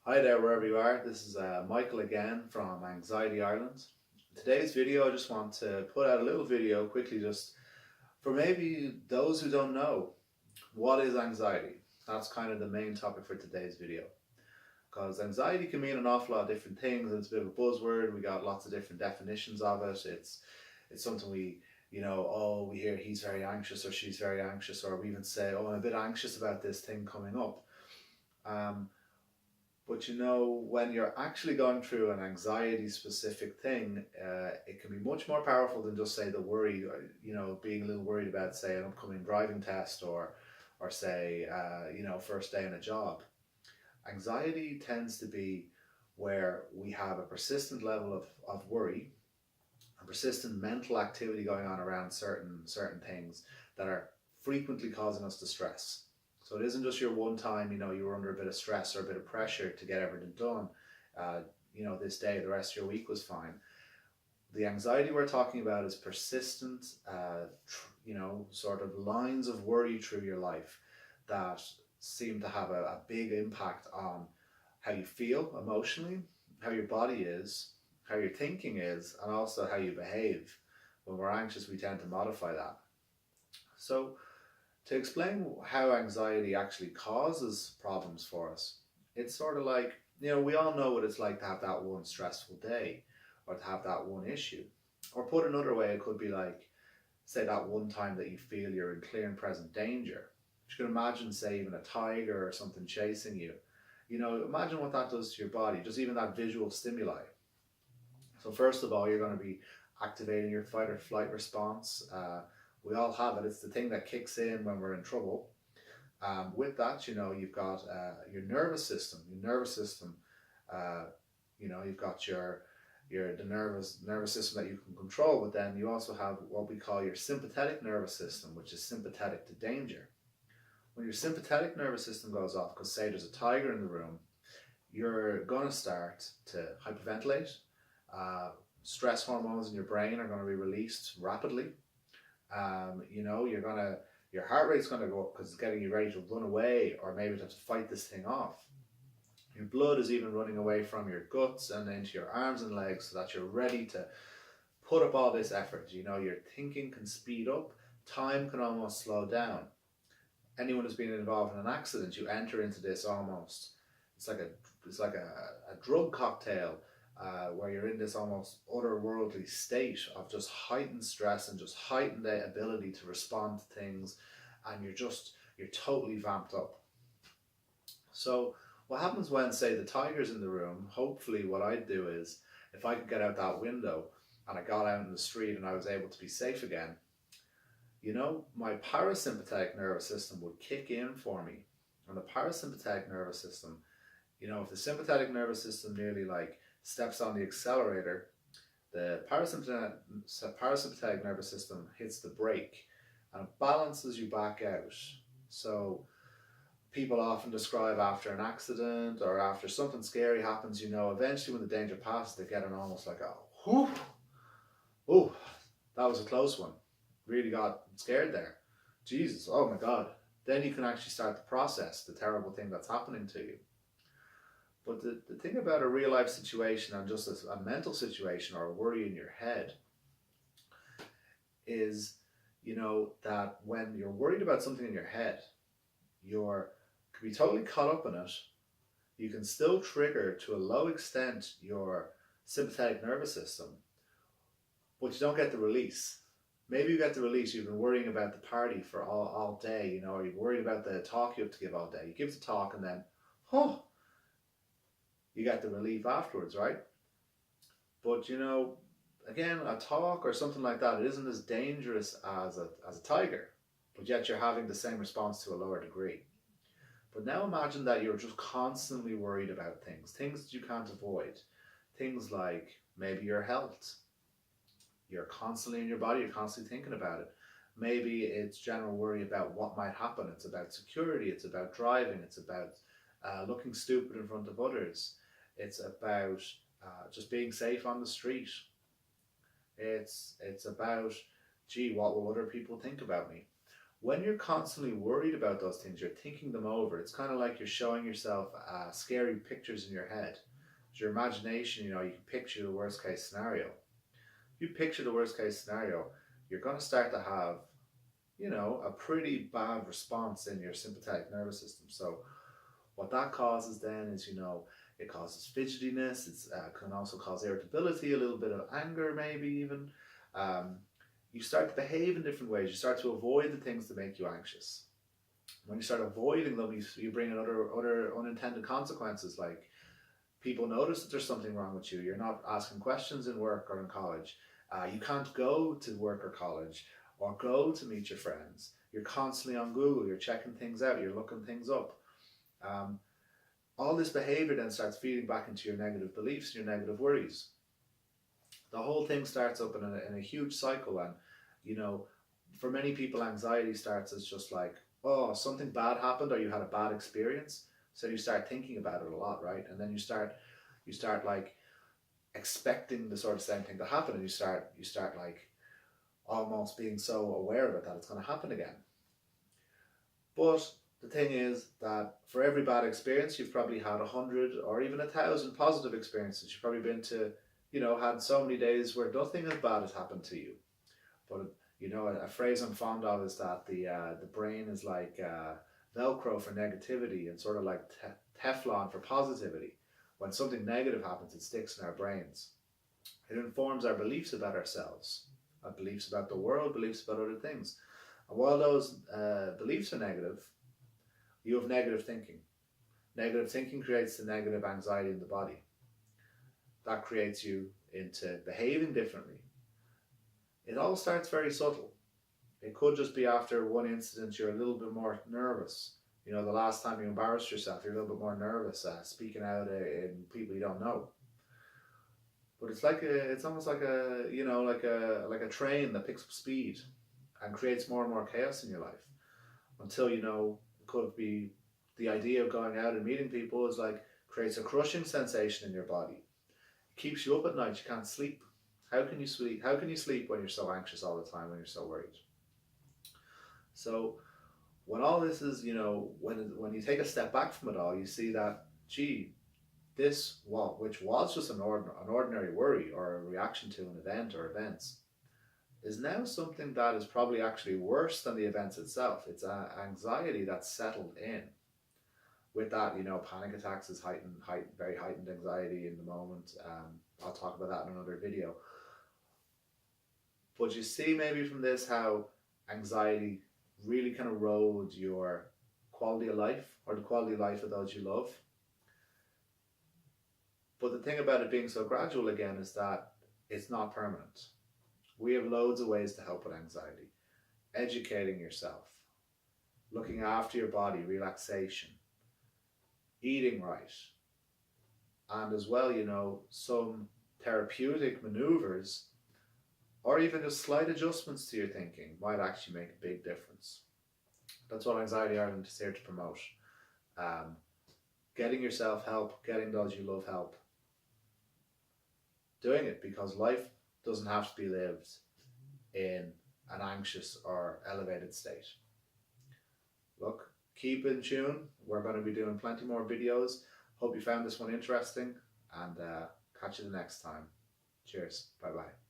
Hi there, wherever you are. This is Michael again from Anxiety Ireland. In today's video, I just want to put out a little video quickly just for maybe those who don't know what is anxiety. That's kind of the main topic for today's video. Because anxiety can mean an awful lot of different things, and it's a bit of a buzzword. We got lots of different definitions of it. It's something we hear he's very anxious or she's very anxious, or we even say, oh, I'm a bit anxious about this thing coming up. But when you're actually going through an anxiety specific thing, it can be much more powerful than just say the worry, being a little worried about, say, an upcoming driving test or say, first day in a job. Anxiety tends to be where we have a persistent level of worry, a persistent mental activity going on around certain things that are frequently causing us distress. So it isn't just your one time, you were under a bit of stress or a bit of pressure to get everything done. This day, the rest of your week was fine. The anxiety we're talking about is persistent, sort of lines of worry through your life that seem to have a big impact on how you feel emotionally, how your body is, how your thinking is, and also how you behave. When we're anxious, we tend to modify that. So, to explain how anxiety actually causes problems for us, it's sort of like, we all know what it's like to have that one stressful day or to have that one issue. Or put another way, it could be like, say, that one time that you feel you're in clear and present danger. If you can imagine, say, even a tiger or something chasing you, imagine what that does to your body, just even that visual stimuli. So first of all, you're going to be activating your fight or flight response. We all have it. It's the thing that kicks in when we're in trouble. With that, you've got your nervous system. Your nervous system, you've got the nervous system that you can control. But then you also have what we call your sympathetic nervous system, which is sympathetic to danger. When your sympathetic nervous system goes off, because say there's a tiger in the room, you're going to start to hyperventilate. Stress hormones in your brain are going to be released rapidly. Your heart rate's going to go up because it's getting you ready to run away or maybe to have to fight this thing off. Your blood is even running away from your guts and into your arms and legs so that you're ready to put up all this effort. Your thinking can speed up, time can almost slow down. Anyone who's been involved in an accident, you enter into this almost, it's like a drug cocktail. Where you're in this almost otherworldly state of just heightened stress and just heightened the ability to respond to things, and you're totally vamped up. So what happens when, say, the tiger's in the room? Hopefully what I'd do is, if I could get out that window and I got out in the street and I was able to be safe again, my parasympathetic nervous system would kick in for me. And the parasympathetic nervous system, if the sympathetic nervous system nearly like steps on the accelerator, the parasympathetic nervous system hits the brake and it balances you back out. So people often describe after an accident or after something scary happens, eventually when the danger passes, they get an almost like a whoo, oh, that was a close one. Really got scared there. Jesus, oh my God. Then you can actually start to process the terrible thing that's happening to you. But the thing about a real life situation and just a mental situation or a worry in your head is, that when you're worried about something in your head, you can be totally caught up in it. You can still trigger to a low extent your sympathetic nervous system, but you don't get the release. Maybe you get the release, you've been worrying about the party for all day, or you're worried about the talk you have to give all day. You give the talk and then, you get the relief afterwards, right? But again, a talk or something like that, it isn't as dangerous as a tiger, but yet you're having the same response to a lower degree. But now imagine that you're just constantly worried about things that you can't avoid. Things like maybe your health. You're constantly in your body, you're constantly thinking about it. Maybe it's general worry about what might happen. It's about security, it's about driving, it's about looking stupid in front of others. It's about just being safe on the street. It's about, gee, what will other people think about me? When you're constantly worried about those things, you're thinking them over. It's kind of like you're showing yourself scary pictures in your head. It's your imagination, you can picture the worst case scenario. If you picture the worst case scenario, you're going to start to have, a pretty bad response in your sympathetic nervous system. So what that causes then is, it causes fidgetiness. It can also cause irritability, a little bit of anger, maybe even. Um, you start to behave in different ways. You start to avoid the things that make you anxious. When you start avoiding them, you bring in other unintended consequences, like people notice that there's something wrong with you. You're not asking questions in work or in college. You can't go to work or college or go to meet your friends. You're constantly on Google. You're checking things out. You're looking things up. All this behavior then starts feeding back into your negative beliefs, your negative worries. The whole thing starts up in a huge cycle. And, for many people, anxiety starts as just like, oh, something bad happened or you had a bad experience. So you start thinking about it a lot, right? And then you start like expecting the sort of same thing to happen, and you start like almost being so aware of it that it's going to happen again. But the thing is that for every bad experience, you've probably had 100 or even 1,000 positive experiences. You've probably been to, had so many days where nothing as bad has happened to you. But a phrase I'm fond of is that the brain is like Velcro for negativity and sort of like Teflon for positivity. When something negative happens, it sticks in our brains. It informs our beliefs about ourselves, our beliefs about the world, beliefs about other things. And while those beliefs are negative, you have negative thinking. Negative thinking creates the negative anxiety in the body. That creates you into behaving differently. It all starts very subtle. It could just be after one incident you're a little bit more nervous. The last time you embarrassed yourself, you're a little bit more nervous speaking out in people you don't know. But it's almost like a train that picks up speed and creates more and more chaos in your life. Until, it could be the idea of going out and meeting people is like creates a crushing sensation in your body. It keeps you up at night. You can't sleep. How can you sleep? How can you sleep when you're so anxious all the time, when you're so worried? So when all this is, when you take a step back from it all, you see that, which was just an ordinary worry or a reaction to an event or events, is now something that is probably actually worse than the events itself. It's anxiety that's settled in. With that, panic attacks is very heightened anxiety in the moment. I'll talk about that in another video. But you see maybe from this how anxiety really can erode your quality of life or the quality of life of those you love. But the thing about it being so gradual again is that it's not permanent. We have loads of ways to help with anxiety. Educating yourself, looking after your body, relaxation, eating right, and as well, some therapeutic maneuvers or even just slight adjustments to your thinking might actually make a big difference. That's what Anxiety Ireland is here to promote. Getting yourself help, getting those you love help. Doing it because life doesn't have to be lived in an anxious or elevated state. Look, keep in tune. We're going to be doing plenty more videos. Hope you found this one interesting, and catch you the next time. Cheers. Bye bye.